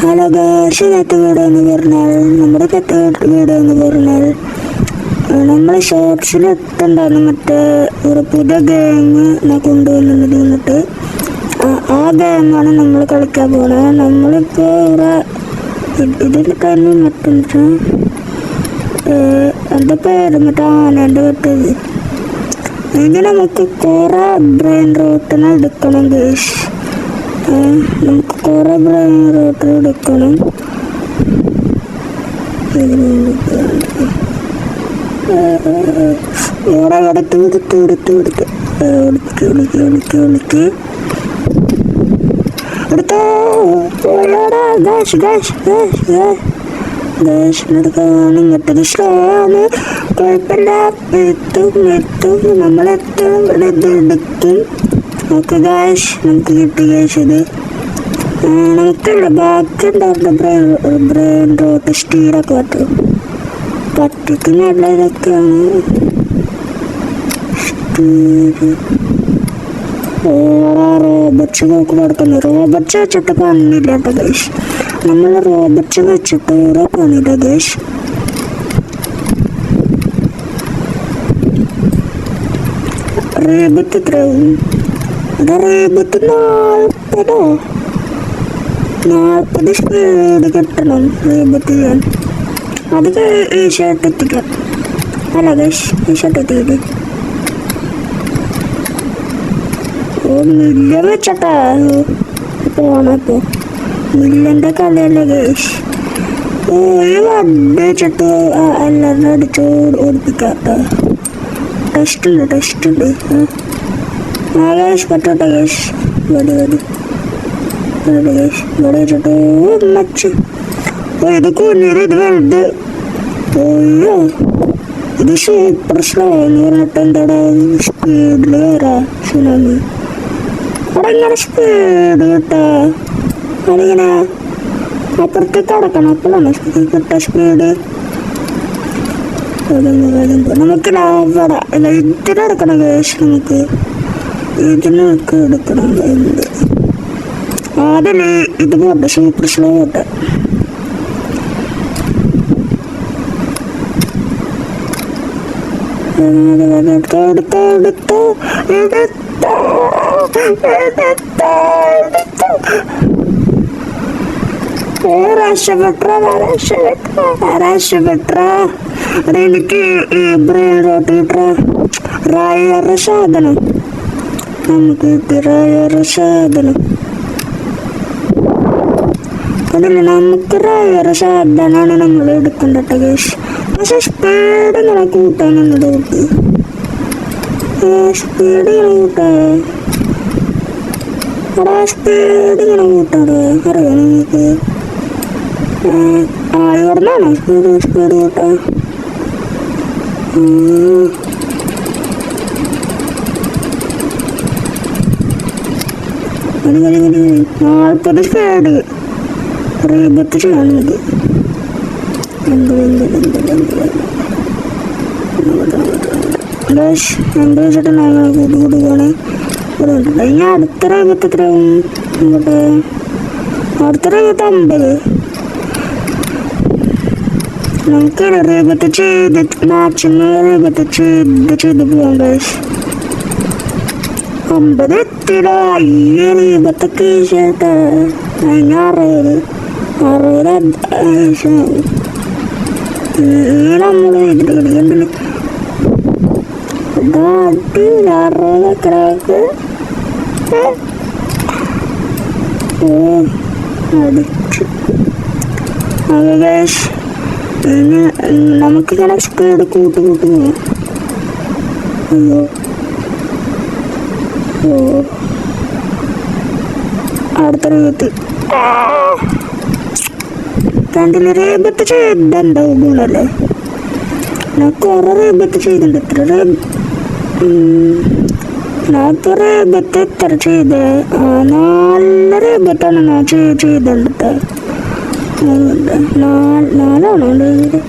Hello guys, ഇന്നത്തെ video എന്ന് പറഞ്ഞാൽ നമ്മുടെ വീഡിയോ എന്ന് പറഞ്ഞാൽ നമ്മൾ ഷോർട്സിൽ ഇട്ടുണ്ടായിരുന്നു മറ്റേ ഒരു പുതിയ ഗെയിം കൊണ്ടുവന്നത്. എന്നിട്ട് ആ ഗെയിമാണ് നമ്മൾ കളിക്കാൻ പോകുന്നത്. നമ്മളിപ്പോൾ ഇതിൽ തന്നെ മറ്റേ എൻ്റെ പേര് മറ്റേ ആനേൻ്റെ പറ്റത് ഇങ്ങനെ നമുക്ക് കുറേ ബ്രെയിൻ റോട്ടിനെ എടുക്കണം ഗൈസ്. നമുക്ക് കുറേ ബ്രെയിൻ റോട്ട് എടുക്കണം. ഇവിടെ ഇങ്ങനത്തെ സ്ലോ ആണ്, കുഴപ്പമില്ല. എത്തും നമ്മളെത്തും എടുക്കും. ഓക്കെ ഗായ്സ്, നമുക്ക് കിട്ടി ഗായ്സ്. ഇത് നമുക്കുള്ള ബാക്കി ഉണ്ടാവുന്ന ബ്രെയിൻ റോട്ട് സ്റ്റീലൊക്കെ പറ്റും. പട്ടിക്ക് നല്ല ഇതൊക്കെയാണ് റോബർട്സ് നോക്കി നടക്കുന്നത്. റോബർട്സ് വെച്ചിട്ട് പണിയില്ല കേട്ടോ ഗൈസ്. നമ്മൾ റോബർട്സ് വെച്ചിട്ട് ഓരോ പണിയില്ല ഗൈസ്. റേബത്ത് എത്രയാവും? റേബത്ത് 40 സ്പീഡ് കിട്ടണം റേബത്ത് ചെയ്യാൻ. അത് ഈശോട്ട് എത്തിക്കാം. അല്ല ഗൈസ്, ഈശോട്ട് എത്തിയത് മില്യൻ വെച്ചട്ടാ പോണപ്പോ. മില്യൻ്റെ കളിയല്ലേ ഗൈസ്. ഈ വണ്ടി വെച്ചിട്ട് എല്ലാവരും അടിച്ച് ഓടിപ്പിക്കാട്ടോ. ടെസ്റ്റ് ഉണ്ട്. ആ ഗൈസ് പറ്റോട്ടെ ഗൈസ്. വടി ഗൈസ് ഇവിടെ വെച്ചിട്ട് മച്ച്. ഇത് കുഞ്ഞിന് ഇത് വലുത്. ഓയ്യോ, ഇത് സൂപ്പർ സ്ലോ എന്ന് പറഞ്ഞിട്ട് എന്താടാ സ്പീഡിൽ കയറാ സുനാമി. അവിടെ ഇങ്ങനെ സ്പീഡ് കിട്ടാ. അതിങ്ങനെ അപ്പുറത്തേക്ക് കിടക്കണം. അപ്പോഴാണ് കിട്ട സ്പീഡ്. നമുക്ക് അവിടെ ഇതിനെടുക്കണം ഗൈസ്. നമുക്ക് ഇതിനൊക്കെ എടുക്കണം. ആദ്യം ഇത് പോട്ടെ, സൂപ്പർ സ്ലോ പോട്ടെ. എനിക്ക് ബ്രെയിൻ റോട്ട് കിട്ടാ. റയർ സാധനം നമുക്ക് റയർ സാധനം അതല്ല, നമുക്ക് റയർ സാധനമാണ് നമ്മൾ എടുക്കേണ്ടത് ഗൈസ്. പക്ഷെ സ്പീഡ് ഇങ്ങനെ കൂട്ടാനുള്ളത് കൂട്ടി. സ്പീഡ് ഇങ്ങനെ കൂട്ടാ. സ്പീഡ് ഇങ്ങനെ കൂട്ടാറ് അറിയാം നിങ്ങൾക്ക്. ആയോർന്നാണോ സ്പീഡ് കൂട്ടാ? 40 സ്പീഡ് റീബത്ത് ചെയ്യാനുണ്ട്. എന്ത് വെച്ചിട്ട് കൂട്ടുകയാണ്. ഞാൻ അടുത്ത റീബത്ത് എത്രയാവും? ഇങ്ങോട്ട് അടുത്ത റീബത്ത് 50. നമുക്ക് റീബത്ത് ചെയ്ത് മാച്ചിങ് റീബത്ത് ചെയ്ത് പോവാം ഗൈസ്. 50 എത്തില്ല. ഈ റീബത്തൊക്കെ ചേട്ടാ 60 നമ്മൾ ഇതിൽ കളിക്കണ്ടില്ല. 60 എക്കറാക്ക് അടിച്ചു. അത് ഗൈസ്, നമുക്കിങ്ങനെ സ്പീഡ് കൂട്ടി പോവാം. അയ്യോ അടുത്ത റീബത്ത് രണ്ടില് റീബത്ത് ചെയ്തുണ്ടാവും ഗുണല്ലേ. ഞാൻ കുറെ റീബത്ത് ചെയ്തിട്ടുണ്ട്. ഞാനിപ്പോൾ റീബത്ത് എത്ര ചെയ്ത്? 4 റീബത്താണ് ഞാൻ ചെയ്തിട്ട്. 4ആണോ ചെയ്ത്?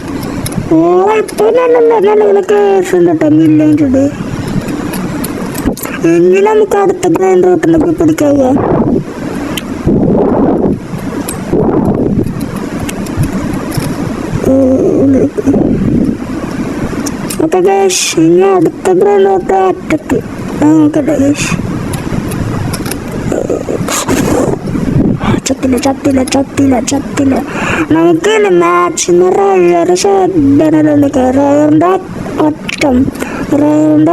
ഇപ്പോൾ നല്ല കേസുണ്ട് കേട്ടോ. മില്യൻ ചൂട് എങ്ങനെ നമുക്ക് അടുത്ത ബ്രെയിൻ റോട്ടിനെ പോയി പിടിക്കാവുക? നോക്കട്ടെ ഗൈസ്, ഇനി അടുത്ത ബ്രെയിനോട്ട് അറ്റക്ക് നോക്കട്ടെ ഗൈസ്. ചത്തില്ല. നമുക്ക് മാക്സിമം റയർ സാധനങ്ങളുണ്ട്. റയറിന്റെ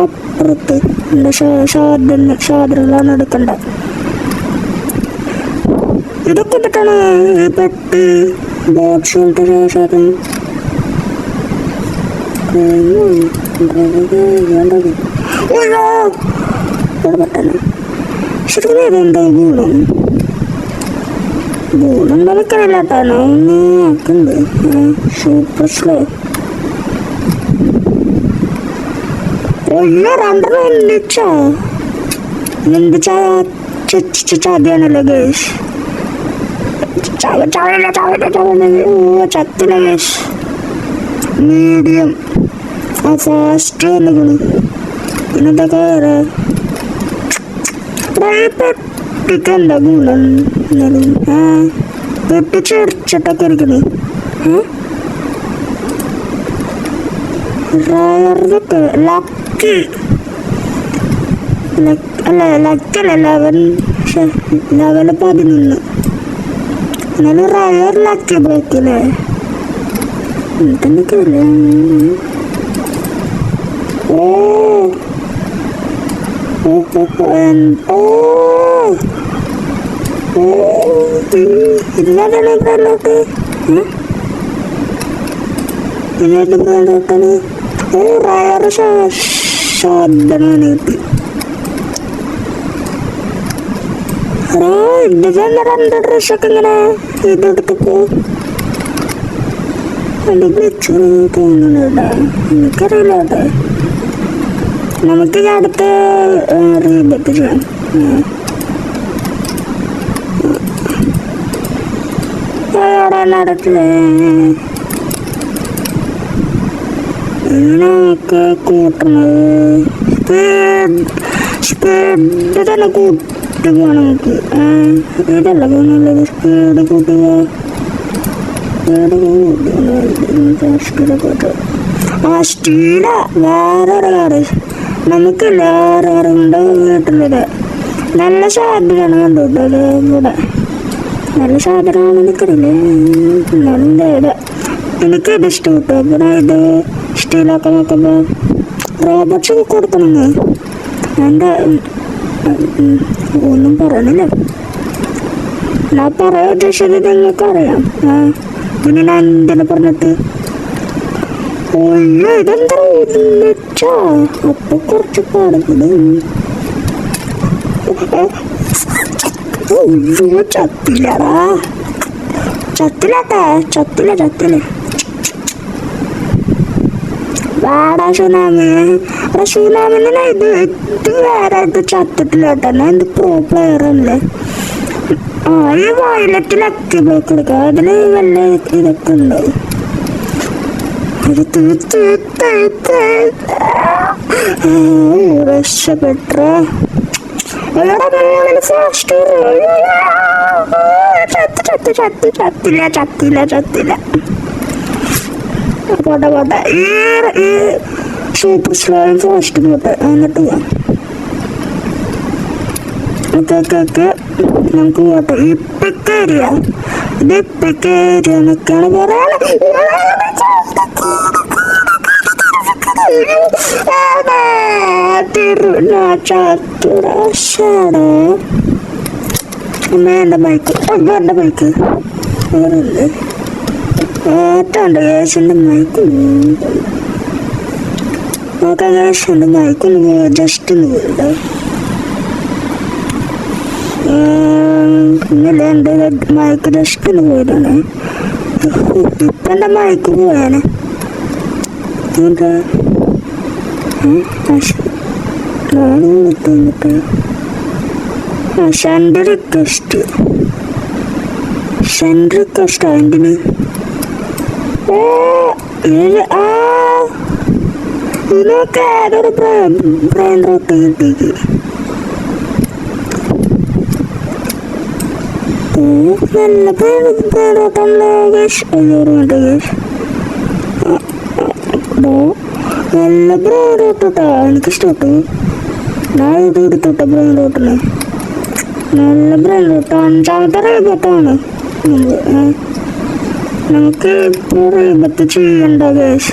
അപ്പുറത്ത് സാധനങ്ങളാണ് എടുക്കേണ്ടത്. ഇതൊക്കെ ഇട്ടിട്ടാണ് പെട്ട് ബോക്സ് ശേഷം ശരിക്കും ഇതെന്താ ഗൂണം കളിക്കണില്ലാട്ടാണ് ആക്കുന്നുണ്ട്. സൂപ്പർ സ്ലോ രണ്ടെണ്ണം ഒന്നിച്ചോ എന്ത് ചാദ്യാണല്ലോ ഗേഷ്. ചത്തില്ല ഗേഷ്. Medium fast വന്നുകള്. പിന്നെന്താ വേറെ പെട്ടിക്കണ്ട ഗുണം പെട്ടി ചെറിച്ചിട്ടൊക്കെ ഇരിക്കണേ. റയറിനൊക്കെ ലക്കി അല്ല ലക്കല്ല 11 എന്നാലും റയർ ലക്കി ബ്രേക്കില്ലേ തന്നെക്കല്ലേ. ഇല്ലാതാണ് ബ്രാൻഡോട്ട് ബ്രാൻഡോട്ടാണ്. റയർ സാധനമാണ് ഇത്. ഇത് തന്നെ 2 ഡ്രസ്സൊക്കെ ഇങ്ങനെ ഇതെടുത്തപ്പോ വിളിച്ചു തോന്നുന്നുണ്ട. എനിക്കറിയില്ല കേട്ടോ. നമുക്ക് അടുത്ത റീബത്ത് ചെയ്യാം. നടക്കില്ലേ ഇങ്ങനെയൊക്കെ കൂട്ടണത് സ്പീഡ് തന്നെ കൂട്ടി പോകണം. നമുക്ക് ഇതല്ല പോകുന്നുള്ളത്. സ്പീഡ് കൂട്ടുക സ്റ്റീല വേറൊരു കാറ് നമുക്ക് വേറെ വീട്ടിലത് നല്ല സാധനമാണ് കണ്ടുകൊണ്ടത്. ഇവിടെ നല്ല സാധനമാണ് എനിക്കറിയില്ലേ. എന്നാലും ഇതാ എനിക്കിത് ഇഷ്ടപ്പെട്ടു. പിന്നെ ഇത് സ്റ്റീലൊക്കെ നോക്കുമ്പോ റോബോട്ട്സ് കൊടുക്കണമെന്ന് എൻ്റെ ഒന്നും പറയണില്ല. ഞാൻ പറയാൻ ഉദ്ദേശിച്ചത് നിങ്ങൾക്കറിയാം. പിന്നെ ഞാൻ എന്തിനെ പറഞ്ഞിട്ട് ഇതെന്താ ഒന്നിച്ചാ അപ്പൊ കുറച്ച് പാടുന്നത്. ചത്തില്ലടാ ചത്തില്ല വേറെ സുനാമിനെ ഇത് വേറെ ഇത് ചത്തിട്ടില്ല കേട്ടോ. ഇത് പ്രോ പ്ലെയർ അല്ലേ. ഈ വയലറ്റ് ലക്കി ബ്ലോക്ക് എടുക്കുക. അതിന് വല്ല ഇതൊക്കെ ഉണ്ടാവും. രക്ഷപ്പെട്ട ചത്തില്ല. പോട്ടെ ഈ സൂപ്പർ സ്ലോയും ഫാസ്റ്റ് പോട്ടെ. എന്നിട്ട് പോവാം. ഓക്കെ നമുക്ക് പോട്ടെ. ഇപ്പൊക്കേരിയ എന്നൊക്കെയാണ് പറയാനുള്ളത്. എൻ്റെ ബൈക്ക് വേറല്ലേ ഏറ്റുണ്ട് ഗ്യാസിൻ്റെ മൈക്ക്. നോക്കാം ഗ്യാസിൻ്റെ മൈക്കൊന്ന് ജസ്റ്റ് ഒന്ന് പോയിട്ടോ. ഇന്നലെ എൻ്റെ മൈക്ക് ജസ്റ്റ് ഒന്ന് പോയതാണ്. ഇപ്പം എൻ്റെ മൈക്ക് പോയാണ്. എന്താ വന്നിട്ട് സെൻഡ് റിക്വസ്റ്റ് അതിന് ഇതിനൊക്കെ ഏതൊരു ബ്രെയിൻ റോട്ട് കിട്ടിക്ക്. നല്ല ബ്രെയിൻ റോട്ടാണല്ലോ. നല്ല ബ്രെയിൻ റോട്ടാ, എനിക്കിഷ്ടപ്പെട്ടു. ഞാൻ ഇത് എടുത്തോട്ടെ ബ്രെയിൻ റോട്ടിന്. നല്ല ബ്രെയിൻ റോട്ട്. 5ാമത്തെ റീബത്താണ്. നമുക്ക് ഇപ്പോൾ റീബത്ത് ചെയ്യണ്ട ഗൈസ്.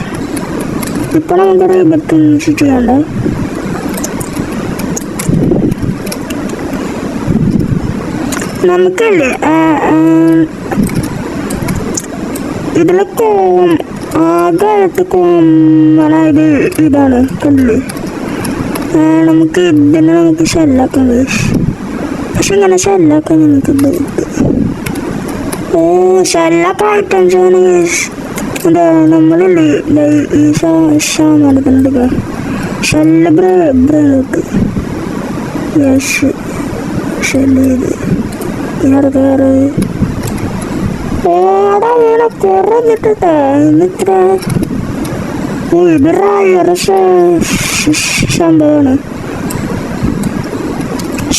ഇപ്പൊ നമുക്ക് റീബത്ത് ചെയ്യണ്ട. നമുക്കല്ലേ ഇതിലെ ആകായിട്ട് കോമണായത് ഇതാണ് കണ്ടില്ലേ. നമുക്ക് ഇതിനെ നമുക്ക് ഷെല്ലാക്കാം ഗൈസ്. പക്ഷെ ഇങ്ങനെ ഷെല്ലാക്കാൻ നമുക്ക് ഷെല്ലൊക്കെ ഐറ്റംസ് ആണ് ഗൈസ്. എന്താ നമ്മളില്ലേ ഈ സാധനത്തിനെടുക്കുക ഷെല്ല് ബ്രെയിലോട്ട് യെസ് ഷെല്ല് ചെയ്ത് ഇങ്ങനെ ഓടാ വീണ കുറഞ്ഞിട്ടാ ഇന്നിത്ര. ഇത് റായറ് സംഭവമാണ്.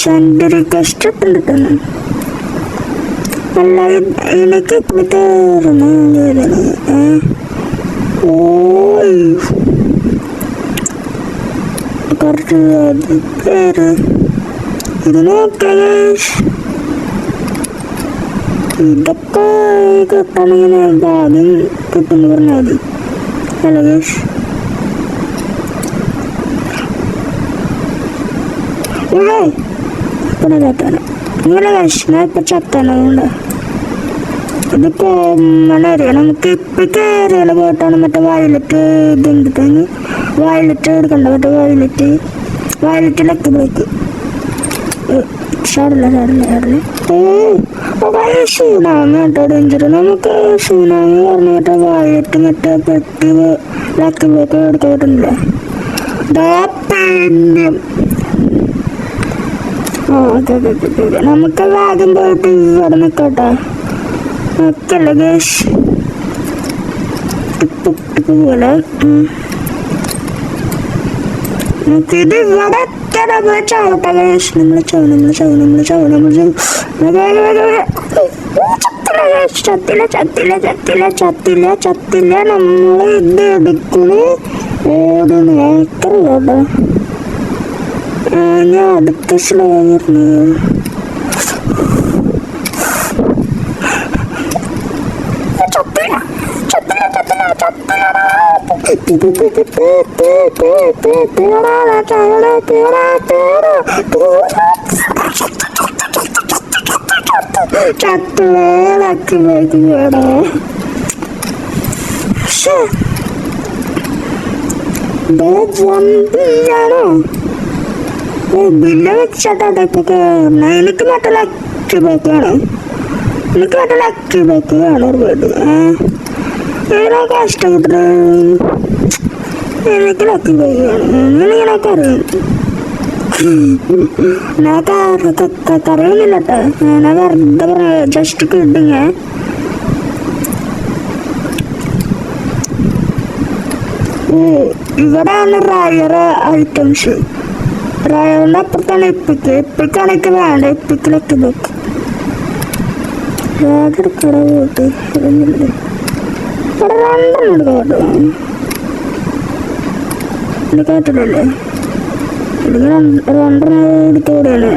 സെൻഡ് റിക്വസ്റ്റ് ഇട്ടിട്ടാണ്. അല്ല എനിക്ക് ഇപ്പോൾ കയറണം. കുറച്ച് പേര് ഇത് നോക്കാം. ഇതൊക്കെ കിട്ടണമെങ്കിൽ ആദ്യം കിട്ടുമെന്ന് പറഞ്ഞാൽ മതി. ഹലോ ഗൈസ്, ഇപ്പം കേട്ടാണ് ഇങ്ങനെ ഗൈസ്. ഞാൻ ഇപ്പം ചത്തണതുകൊണ്ട് ഇത് കോമണറിയ. നമുക്ക് ഇപ്പം കയറിയുള്ള പോയിട്ടാണ് മറ്റേ വയലറ്റ് ഇതെടുത്തെങ്കിൽ വയലറ്റ് എടുക്കണ്ട. മറ്റേ വയലറ്റിലൊക്കെ ബ്രേക്ക് ചാടില്ല. സുനാമി കേട്ടോ ഡേഞ്ചർ. നമുക്ക് സുനാമി പറഞ്ഞിട്ട് വയലറ്റ് മറ്റേ പെട്ടി ലക്കി ബ്രേക്ക് എടുത്തോട്ടില്ല. നമുക്ക് ആദ്യം പോയിട്ട് ഇവിടെ നിൽക്കട്ടെ. ഒക്കെയല്ല ഗേഷ് പോലെ നമുക്കിത് ഇവിടെ ചാവട്ടെ ഗേഷ്. ചത്തില്ല. നമ്മൾ ഇത് എടുക്കണു ഓടുന്നു. എത്ര കേട്ടോ. ഞാൻ അടുത്ത സ്ലോ പറഞ്ഞു. ചത്തുവേളക്ക് വേണോ ജമ്പിയാണോ ബില്ല് വെച്ചിട്ടാ ഇപ്പൊ കേറണ. എനിക്ക് മറ്റേ ലക്കി ബൈക്ക് വേണം. ഒരു വീട് ഏതാ കഷ്ടപ്പെട്ട. എനിക്ക് ലക്കി ബൈക്ക് വേണം. ഇങ്ങനെയൊക്കെ അറിയാം. ഞാൻ കറിയുന്നില്ലട്ടോ. ഞാൻ വെറുതെ പറയാ ജസ്റ്റ് കിട്ടിങ്ങ. ഇവിടെയാണ് റയർ ഐറ്റംസ്. റയറിന്റെ അപ്പുറത്താണ് എപ്പിക്കാണ് എനിക്ക് വേണ്ട. എപ്പിക്കിലൊക്കെ ബൈക്ക് എടുക്കട പോയിട്ട് ഇവിടെ 2 കേട്ടോ. ഇത് കേട്ടില്ലല്ലേ. ഇതിന് 2 എടുത്തോടെയാണ്.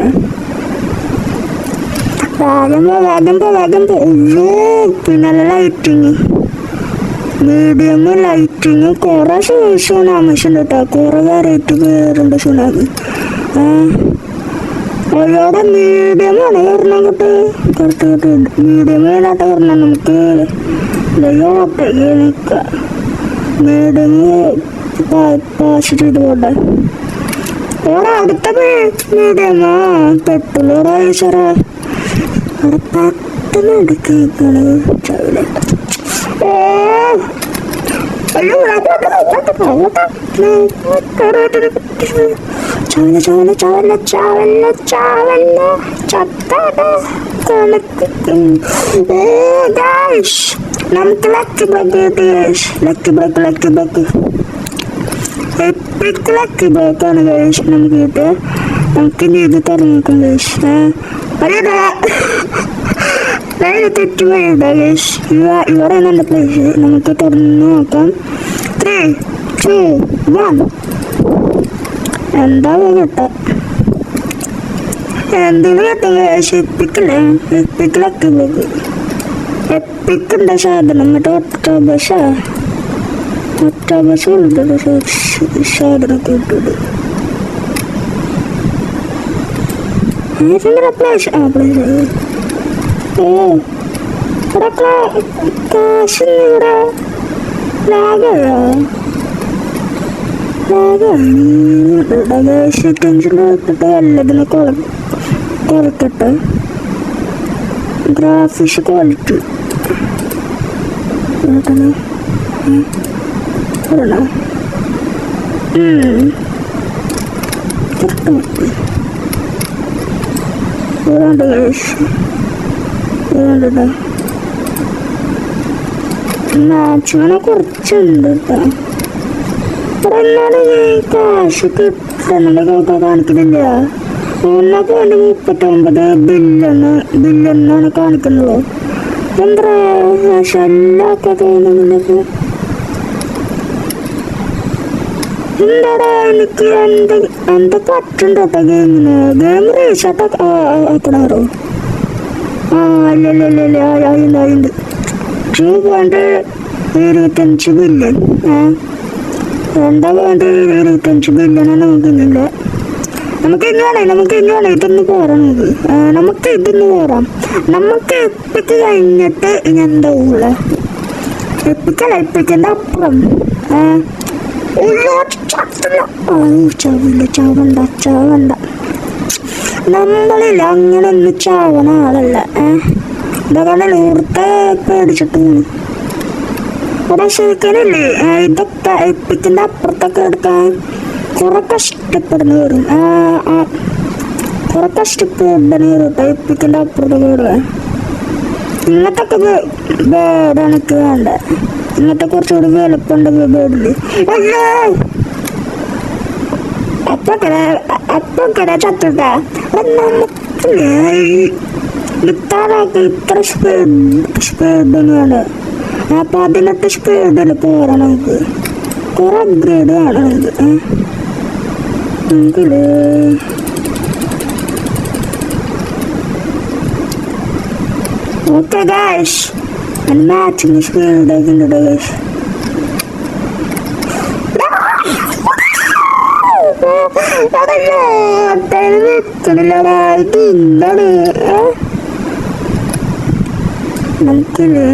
വേഗം പോയോ. പിന്നെ ലൈറ്റിങ് മീഡിയം ലൈറ്റിങ് കുറെ സുനാമിസ് ഉണ്ട് കേട്ടോ. കുറെ വെറൈറ്റി പേരുണ്ട് സുനാമി. അയാളുടെ മീഡിയമാണ് വരണം കേട്ടോ. കറക്റ്റ് മീഡിയം ആയിട്ട് വരണം. നമുക്ക് നിൽക്കാം. മീഡിയം പാസ് ചെയ്ത് പോട്ടെ. ഓടെ അടുത്ത മീഡിയമാ പെട്രോൾ സാറേ. അവിടെ പെട്ടെന്ന് എടുക്കാണ് ചവില. നമുക്ക് ലക്കി ബ്രേക്കാണ് ഗൈസ്. നമുക്ക് കിട്ടുക. നമുക്ക് ഇനി ഇത് തുറന്നേക്കാം ഗൈസ്. തെറ്റ് വേണ്ട ഗൈസ്. ഇവിടെ നല്ല പ്ലേസ്. നമുക്ക് തുറന്ന് നോക്കാം. 3, 2 1. എന്താ കേട്ട എന്തിനു കേട്ടോ എപ്പിക്കല്ലേ എപ്പിക്കലൊക്കെ പോകും എപ്പിക്കുണ്ട സാധനം മറ്റേ ഒറ്റ ബസ് സാധനമൊക്കെ ഇട്ടത് പ്ലേസ് ഓ ഇവിടെ കാശ് ഇവിടെ വല്ലതിനെ കൊളക്കട്ടെ ഗ്രാഫിക്സ് ക്വാളിറ്റി മാച്ചിങ്ങനെ കുറച്ചുണ്ട് കേട്ടോ. ഇവിടെ എന്നാലും കാശ് കിട്ടണമെന്നൊക്കെ കാണിക്കുന്നില്ല. 1.39 ബില്യനാണ് കാണിക്കുന്നത്. എന്താ ശല്ലൊക്കെ തോന്നുന്നത്. എന്താടാ എനിക്ക് എന്ത് പറ്റുണ്ടോ ഗെയിമിന് ഗെയിം റീസാർട്ട് ആക്കണോ? ഇല്ല അതിണ്ട് 2.25 ബില്യൺ 2.25 ബില്യണാണ് നോക്കുന്നില്ല. നമുക്ക് ഇന്നാണ് ഇതൊന്ന് പോരാം. നമുക്ക് ഇതൊന്ന് പോരാം. നമുക്ക് എപ്പിക്ക് കഴിഞ്ഞിട്ട് എന്താ ഊള എപ്പിക്കൻ്റെ അപ്പുറം ചാവണ്ട നമ്മളില്ല അങ്ങനെ ഒന്നും ചാവണ ആളല്ല. ഇതൊക്കെ ഊർത്തെ പേടിച്ചിട്ട് ഇവിടെ ശരിക്കലില്ലേ ഇതൊക്കെ എപ്പിക്കിന്റെ അപ്പുറത്തൊക്കെ എടുക്കാൻ കുറെ കഷ്ടപ്പെടുന്ന വരും. കുറെ കഷ്ടപ്പെടുന്ന വരും എപ്പിക്കിന്റെ അപ്പുറത്തൊക്കെ ഇടുക. ഇങ്ങനത്തൊക്കെ ബേഡ് എനിക്ക് വേണ്ട. ഇങ്ങനത്തെ കുറച്ചുകൂടി വലുപ്പുണ്ട് ബേഡില്. അപ്പൊക്കെ ചത്തുട്ടാ ഇത്ര സ്പീഡിനാണ് 18 സ്പീഡിൽ പോരാ. നമുക്ക് കുറെ അപ്ഗ്രേഡ് വേണം. നമുക്കിത് ഓക്കെ ഗൈസ് മാച്ചിങ് സ്പീഡൊക്കെ ഉണ്ട് ഗൈസ്. നമുക്കിത്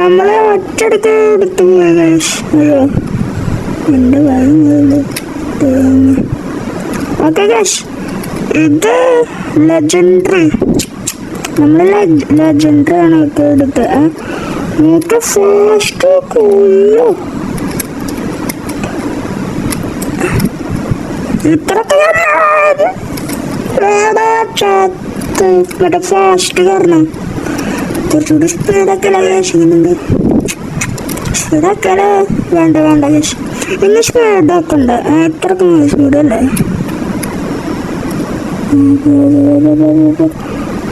നമ്മളെ ഒറ്റടുത്ത് എടുത്തു പോയി ഗൈസ്. എന്റെ ഓക്കെ ഗൈസ് ഇത് ലെജൻഡറി. നമ്മള് ലെജൻഡറി ആണ് ഒക്കെ എടുത്ത്. നമുക്ക് ഫാസ്റ്റ് കൊല്ലോ ഇത്രയൊക്കെ മറ്റേ ഫാസ്റ്റ് കാരണം കുറച്ചുകൂടി സ്പീഡൊക്കെ കേസുന്നുണ്ട്. സ്പീഡൊക്കെ വേണ്ട കേസ്. ഇന്ന് സ്പീഡൊക്കെ ഉണ്ട്. ഇത്രയൊക്കെ സ്പീഡല്ലേ.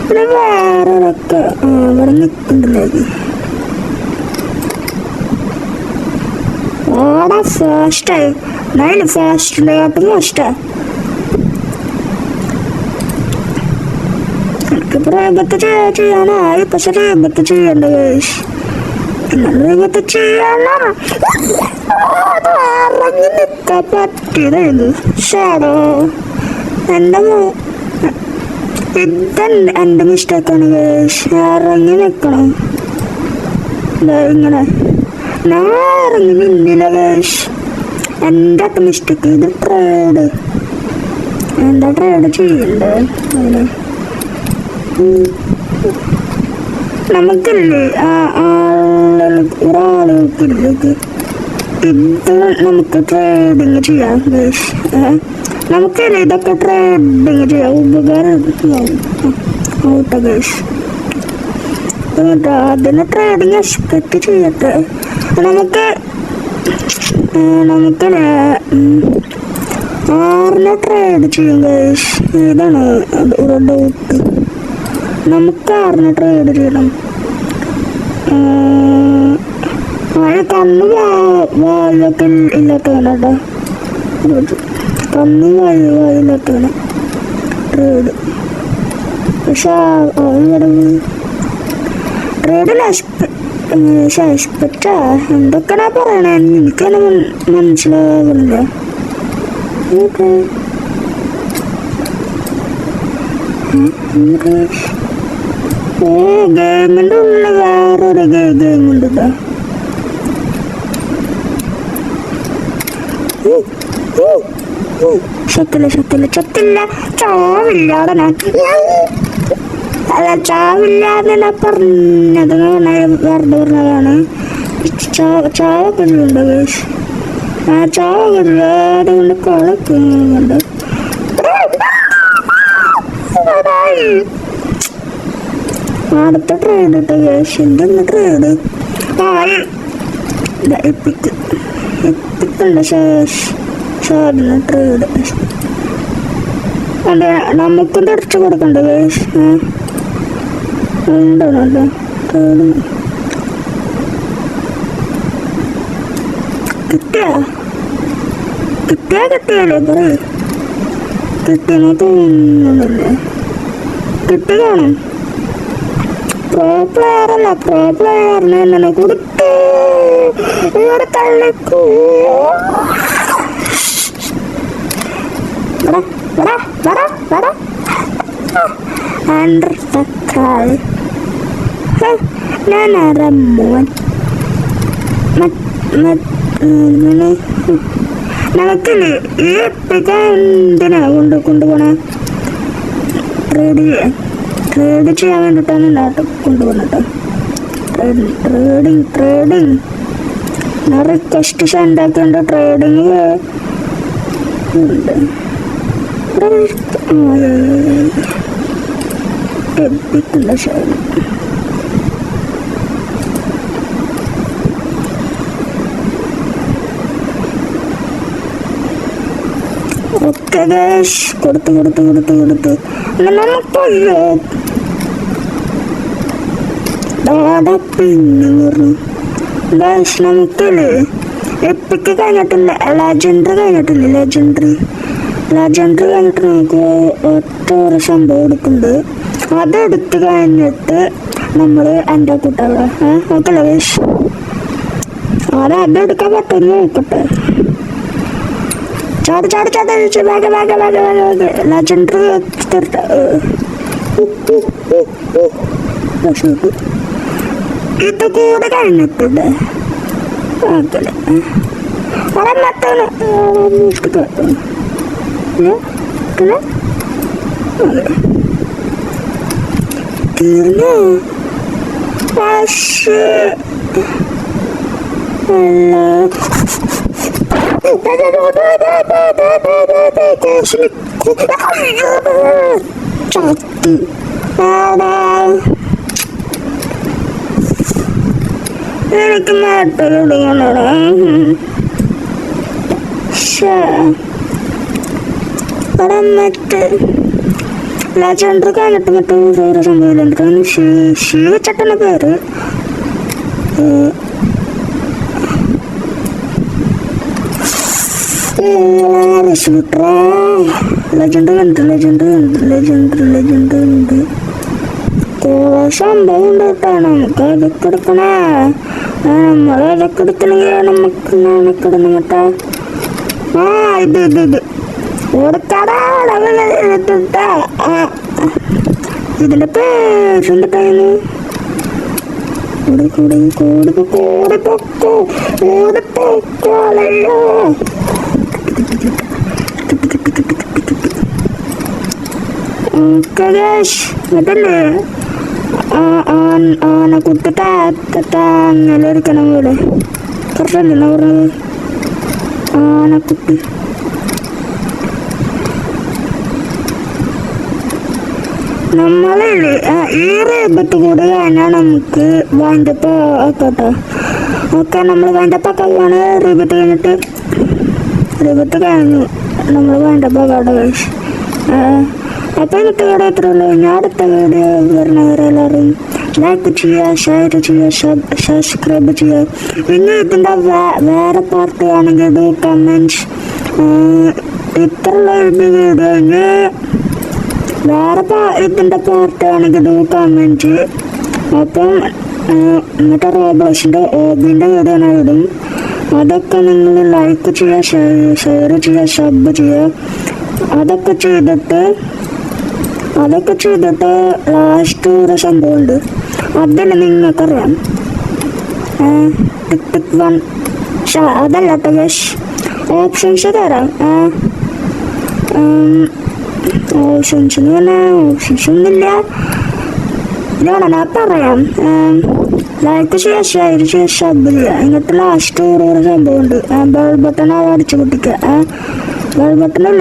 പിന്നെ വേറൊരൊക്കെ ഇവിടെ നിൽക്കുന്നുണ്ടല്ലേ. ഓടാ ഫാസ്റ്റായി നല്ല ഫാസ്റ്റിൻ്റെ കാട്ടും ഫാസ്റ്റാ. എനിക്കിപ്പോൾ രേഖത്ത് ചെയ്യാനായി. പക്ഷെ രേഖത്ത് ചെയ്യണ്ട കേസ്. രേഖത്ത് ചെയ്യാനാ ഇറങ്ങി നിൽക്കാൻ പറ്റിയതായിരുന്നു. ഷാഡോ എന്റെ മിസ്റ്റേക്കാണ് കേസ്. ഇറങ്ങി നിൽക്കണം ഇങ്ങനെ. ഞാൻ ഇറങ്ങി നിന്നില്ല കേസ്. എൻ്റെ മിസ്റ്റേക്ക്. ഇത് ട്രേഡ് എന്താ ട്രേഡ് ചെയ്യണ്ടേ? നമുക്കില്ലേ ഒരാളുകൾക്കില്ലേ ഇത് നമുക്ക് ട്രേഡിങ് ചെയ്യാം ഗൈസ്. നമുക്കില്ലേ ഇതൊക്കെ ട്രേഡിങ് ചെയ്യാം. ഉപകാരം ഔട്ട ഗൈസ്. അതിന് ട്രേഡിങ് എക്സ്പെക്ട് ചെയ്യട്ടെ. നമുക്കില്ലേ 6 ട്രേഡ് ചെയ്യും ഗൈസ്. ഇതാണ് ഒരു ഡൗട്ട്. നമുക്ക് 6 ട്രേഡ് ചെയ്യണം. കണ്ണ് വായൊക്കെ ഇല്ലാത്തവനാട്ടോ. കണ്ണ് വായില്ലാത്തവന് ട്രേഡ്. പക്ഷെ ട്രേഡിൽ എക്സ്പെക്റ്റാ എന്തൊക്കെയാ പറയണേ, എനിക്കന്നെ മനസ്സിലാവുന്നില്ല. ഗെയിമിന്റെ ഉള്ളിൽ വേറൊരു ഗെയിമുണ്ട്. ചത്തില്ല ചാവില്ലാതെ അല്ല, ചാവില്ലാതെ പറഞ്ഞത് വെറുതെ പറഞ്ഞതാണ്. ചാവൊക്കെ ഉണ്ട്. ആ ചാവുണ്ട്, അതുകൊണ്ട് കളക്കുന്നുണ്ട്. അടുത്ത ട്രേഡ് ഇട്ട ഗ്യാസിൻ്റെ ട്രേഡ് എപ്പിക്കുണ്ട്. ഷാറിന് ട്രേഡ് അതെ, നമുക്കും തിരിച്ചു കൊടുക്കണ്ട ഗ്യാസ്. ഉണ്ടോ ട്രേഡ് കിട്ടിയാലേ പറയൂ. കിട്ടിയെന്ന് തോന്നുന്നില്ലേ? കിട്ടി കാണും. പ്രോ പ്ലെയർ അല്ല, പ്രോ പ്ലെയറിന് എന്നെ കൊടുത്തു. ഇവിടെ തള്ളിക്കൂ. നമുക്കില്ലേ ഈ എപ്പിക്ക എന്തിനാ കൊണ്ടുപോണേ? ട്രേഡ് ചെയ്യാൻ വേണ്ടിയിട്ടാണ് നാട്ടിൽ കൊണ്ടുപോകുന്നത്. ട്രേഡിങ് ഞാൻ റിക്വസ്റ്റ് സെൻഡ് ആക്കേണ്ട ട്രേഡിങ് ഉണ്ട്. എപ്പിക്കില്ല ശരി. ഓക്കെ ഗൈസ്, കൊടുത്തു നമുക്കല്ലോ പിന്നെ പറഞ്ഞു ഗൈസ്. നമുക്കല്ലേ എപ്പിക്ക് കഴിഞ്ഞിട്ടില്ല, ലെജൻഡറി കഴിഞ്ഞിട്ട് നമുക്ക് ഒറ്റ സംഭവം എടുക്കുന്നുണ്ട്. അതെടുത്ത് കഴിഞ്ഞിട്ട് നമ്മൾ എൻ്റെ കൂട്ടുകാർ ഓക്കെ ഗൈസ്, അതെടുക്കാൻ പറ്റുമെന്ന് നോക്കട്ടെ. ചാടി ലെജൻഡറി ഇത് കൂടെ കഴിഞ്ഞിട്ടുണ്ട്. ഓക്കെ തീർന്നു. ചത്ത് എനിക്ക് നാട്ടിലിടുകയാണ്. മറ്റേ ലെജൻഡറി കഴിഞ്ഞിട്ട് മറ്റേ ഓരോ സംഭവം ശിവച്ചട്ടൻ്റെ പേര് ലെജൻഡ് ഉണ്ട്. സംഭവം ഉണ്ട് കേട്ടോ. നമുക്ക് അതൊക്കെ എടുക്കണേ. നമ്മളതൊക്കെ എടുക്കണമെങ്കിൽ നമുക്ക് നാണക്കിടണം കേട്ടോ. ഇത് ഇതിന്റെ പേരുണ്ട് കയ്യില്. അതല്ലേ ആനക്കുട്ടി താങ്ങലിരിക്കണം പോലെ കുറച്ചല്ലേ പറഞ്ഞത്. ആനക്കുട്ടി നമ്മളില്ലേ ഈ റേബത്ത് കൂടെ കഴിഞ്ഞാൽ നമുക്ക് വൈൻഡപ്പ് ആക്കട്ടോ. ഓക്കെ, നമ്മൾ വൈൻഡപ്പ് ആക്കാൻ റേബത്ത് കഴിഞ്ഞിട്ട് റേബത്ത് കഴിഞ്ഞു. നമ്മൾ വേണ്ട പോകാട് ഗൈസ്. അപ്പോൾ ഇന്നത്തെ വീഡിയോ ഇത്രേ ഉള്ളൂ. ഞാൻ അടുത്ത വീഡിയോ വരുന്നവരെ എല്ലാവരും ലൈക്ക് ചെയ്യുക, ഷെയർ ചെയ്യുക, സബ്സ്ക്രൈബ് ചെയ്യുക. പിന്നെ ഇതിൻ്റെ വേറെ പാർട്ട് ആണെങ്കിൽ കമൻറ്റ്സ്. ഇത്രയുള്ള വീഡിയോ ഇനി വേറെ ഇതിൻ്റെ പാർട്ട് ആണെങ്കിൽ കമൻറ്റ്. അപ്പം മറ്റേ റോബ്ലോക്സിൻ്റെ ഓബിൻ്റെ വീഡിയോ ഞാൻ ഇടും. അതൊക്കെ നിങ്ങൾ ലൈക്ക് ചെയ്യുക, ഷെയർ ചെയ്യുക, സബ് ചെയ്യുക. അതൊക്കെ ചെയ്തിട്ട് ലാസ്റ്റ് ഒരു സംഭവമുണ്ട്. അതിൽ നിങ്ങൾക്കറിയാം ടിക് ടിക് വൺ അതല്ല ഗൈസ്. ഓപ്ഷൻസ് തരാം. ഓപ്ഷൻസ് ഒന്നുമില്ല. ഞാൻ പറയാം. ലൈക്ക് ചെയ്യുക, ഷെയർ ചെയ്യുക, സബ് ചെയ്യുക. എന്നിട്ട് ലാസ്റ്റ് ഓരോ സംഭവമുണ്ട്. ബെൽ ബട്ടൺ അടിച്ച് പൊട്ടിക്കുക. ബെൽ ബട്ടണിൽ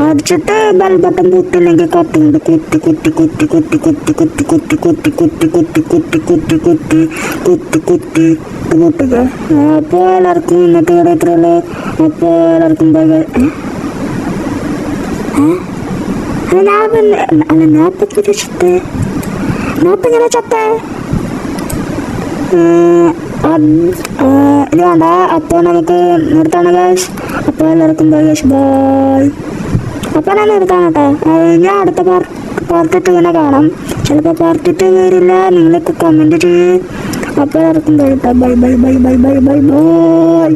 അടിച്ചിട്ട് ബെൽ ബട്ടൺ പൊട്ടില്ലെങ്കിൽ കത്തുകൊണ്ട് കുത്തി കുത്തി കുത്തി കുത്തി കുത്തി കുത്തി കുത്തി കുത്തി കുത്തി കുത്തി കുത്തി കുത്തി കുത്തി കുത്തി കുത്തി പൊട്ടുക. അപ്പോൾ എല്ലാവർക്കും ഇന്നത്തെ ഇവിടെ എത്രയുള്ളൂ. അപ്പോൾ എല്ലാവർക്കും നാപ്പങ്ങനെ ചത്തേ ഇത് വേണ്ട. അപ്പോൾ നമുക്ക് നിർത്താണ് ഗൈസ്. അപ്പോൾ എല്ലാവർക്കും ബൈ ഗൈസ്, ബൈ. അപ്പോൾ ഞാൻ നിർത്താം കേട്ടോ. ഞാൻ അടുത്ത പാർട്ട് 2 തന്നെ കാണാം. ചിലപ്പോൾ പാർട്ട് 2 വരില്ല. നിങ്ങളൊക്കെ കമൻറ്റ് ചെയ്യ്. അപ്പോൾ എല്ലാവർക്കും bye bye bye bye bye bye bye bye.